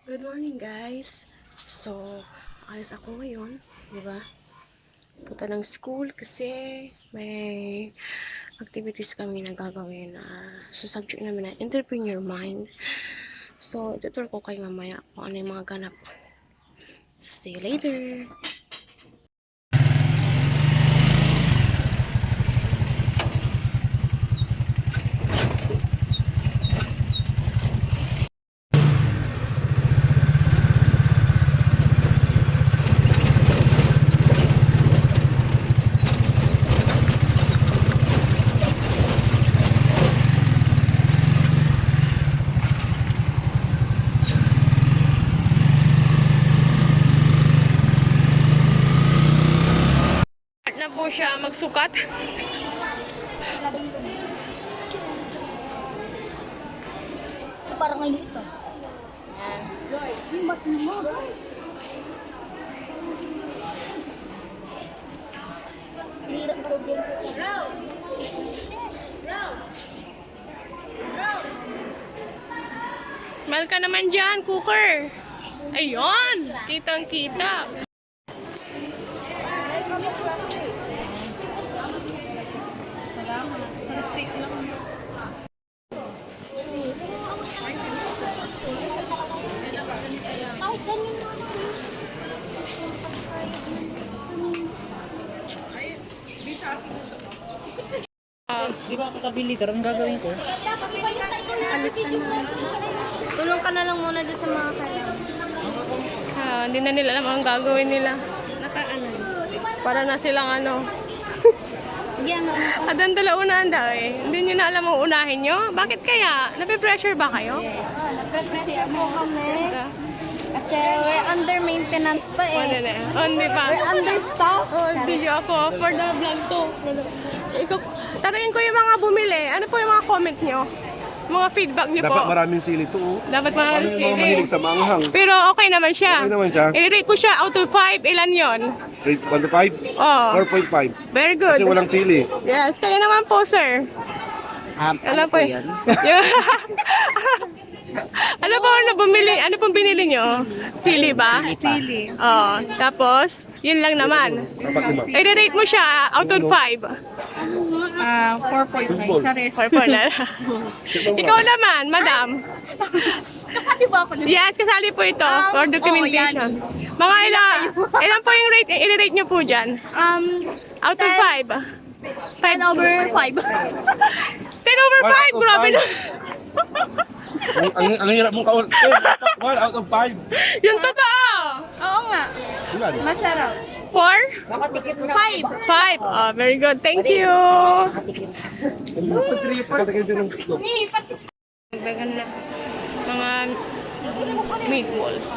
Good morning, guys. So, alis ako ngayon, di ba? Punta ng school kasi may activities kami na gagawin na sa subject namin na entrepreneur mind. So, itutur ko kayo mamaya kung ano yung mga ganap. See you later! Na po siya magsukat. Parang ang liit ah. Yung mas mo. Hirap kasi. Mahal ka naman dyan, cooker. Ayun! Kitang-kita. Kahit ganyan mo. Di ba kakabili ka? Anong gagawin ko? Alis ka na. Tulong ka na lang muna dyan sa mga kailangan. Hindi na nila alam ang gagawin nila. Naka-ano? Para na silang ano. Yan o. Adan dala unahan daw eh. Hindi nyo na alam ang unahin nyo? Bakit kaya? Nape-pressure ba kayo? Nagre-prepare mo kami. Kasi we're under maintenance pa Ano eh. na? Hindi pa. We're understaffed. Video ako for the vlog to. Ikaw, tanungin ko yung mga bumili. Ano po yung mga comment nyo? Mga feedback nyo po. Dapat maraming sili to. Oh. Dapat mga Paano yung mga mahilig sa maanghang? Pero okay naman siya. Okay naman siya. I-rate ko siya out of 5. Ilan yon? Rate 1 to 5? Oh, 4.5. very good. Kasi walang sili. Yes, kaya naman po, sir. Alam po yun. Ano po na bumili? Ano pong binili nyo? Sili ba? Sili. Oh, tapos, yun lang naman. Dapat lima. I-rate mo siya out of 5. 4.5. 4 na. Ikaw naman, madam. Kasabi ba ako Yes, kasali po ito for documentation. Mga ilan po yung rate, i-rate nyo po dyan? Out of 5. 10 over 5. 10 over 5, grabe na. Ang hirap mong kaon. 1 out of 5. Yung totoo. Oo nga. Ilan? Masarap. 4? 5. 5. Oh, very good. Thank you. Pagkakit din ng ito. Dagdagan na mga meatballs.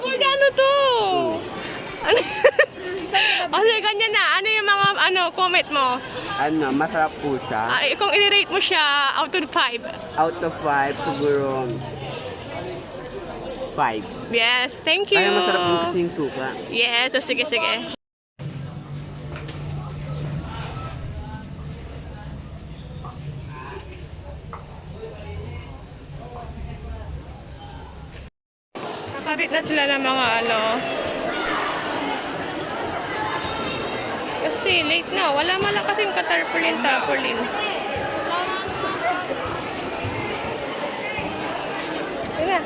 Magkano to? Ano? Kasi ganyan na. Ano yung mga comment mo? Ano, masarap po siya. Kung i-rate mo siya out of 5. Out of 5, siguro 5. Yes, thank you. Kaya masarap din kasi yung suka. Yes, sige, sige. Nakabit na sila ng mga kasi late na. Wala kasing tarpaulin. Sige.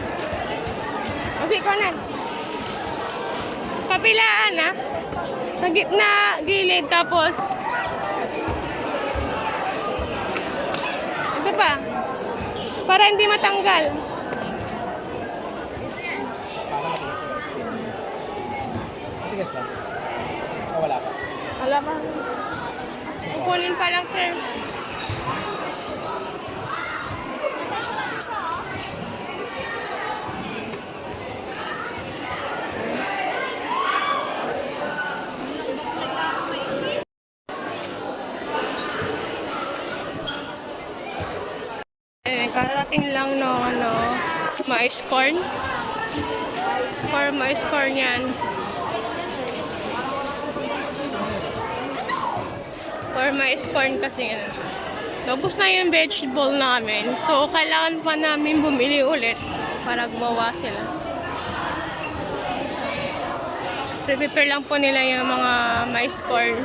Kasi ko na. Kapilaan ha. Sa gitna, gilid, tapos ito pa. Para hindi matanggal. Wala pa. Kukunin pa lang, sir. Karating lang no, mais corn. For mais corn yan. For mais corn kasi Tapos na yung vegetable namin. So, kailangan pa namin bumili ulit para gumawa sila. Prepare lang po nila yung mga mais corn.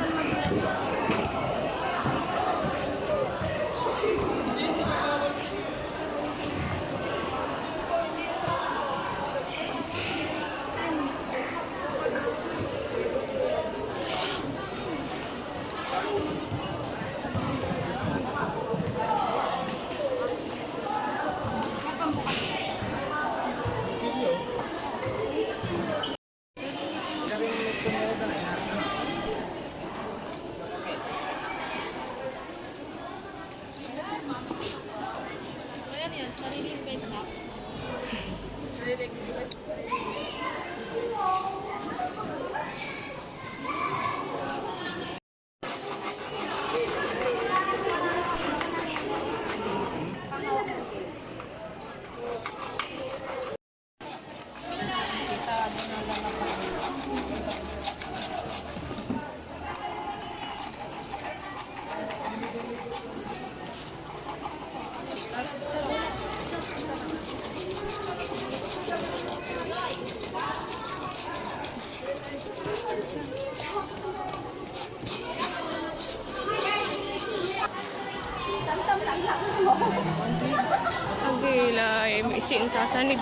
Ang gila, may isin sasanig.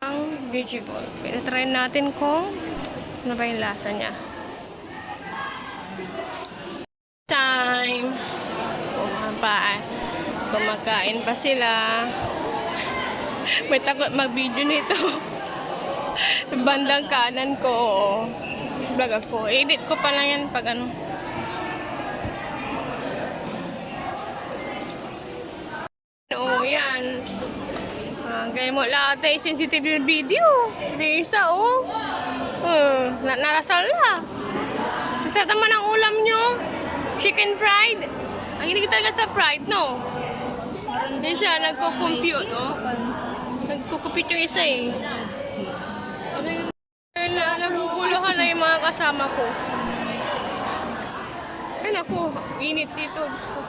Ang vegetable. Try natin kung ano ba yung lasa niya. Time! Kumakain pa sila. May takot mag-video nito. Bandang kanan ko. Vlog ako. Edit ko pa lang yan pag ano. Oo, yan. Gaya mo lahat ay sensitive yung video. Di isa, oh. Narasal na. Isa naman ang ulam nyo. Chicken fried. Ang hindi talaga sa fried, no? Hindi siya, nagko-compute, oh. Nagko-compute yung isa, eh. Naguguluhan na yung mga kasama ko. Ay, naku. Init dito. Gusto.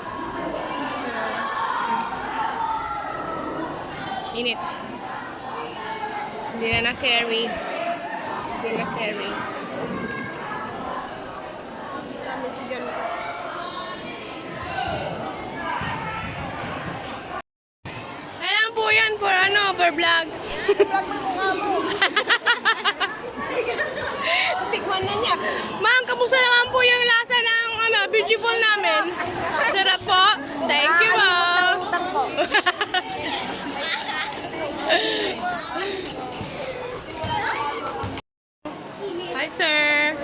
Init. Hindi na na-carry. Hindi na-carry. Ayan po yan for ano, for vlog. Tikman na niya. Ma'am, kamusta naman po yung lasa ng ano, vegetable namin? Sarap po. Thank you, ma'am. Hi, sir.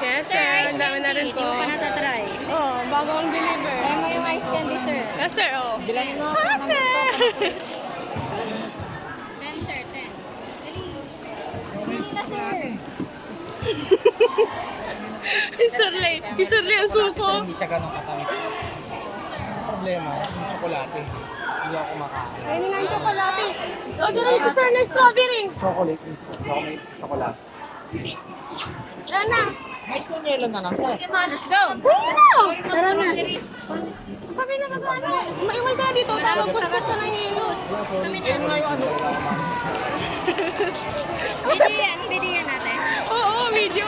Yes, sir. Ang dami na rin po. Hindi mo pa natatry. Oh, bago ang deliver. Kaya mo yung ice candy, sir. Yes, sir. Oh. Bilangin mo. Hi, sir. 10, sir. 10. Hindi na, sir. Isurli ang suko. Hindi siya ganun katamis. Ang problema, yung tsokolate. Hindi ako kumakain. Ayun nga yung chocolate. Order na si sir ng strawberry. Chocolate is chocolate. Yan na. May yellow na lang, sir. Let's go. Tara na. Kami na mag-ano. Maiway ka dito. Tawag gusto ka ng news. Ayun nga yung ano. Video yan natin. Oo, video.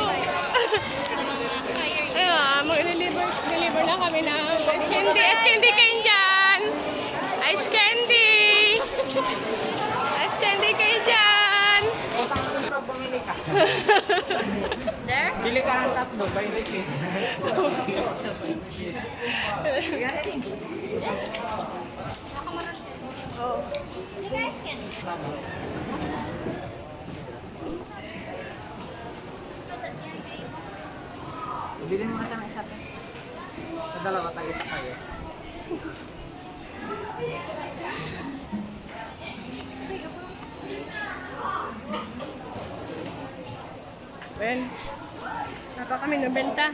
Ayun, mag-deliver na kami ng ice candy. Ice candy kayo dyan. Ice candy. Ice candy kayo dyan. There? Bili ka ng tatlo, 20 pesos. Oh. Bili mo na siya ng isa. Sa dalawa tayo tayo. Ben, napa kami nabenta.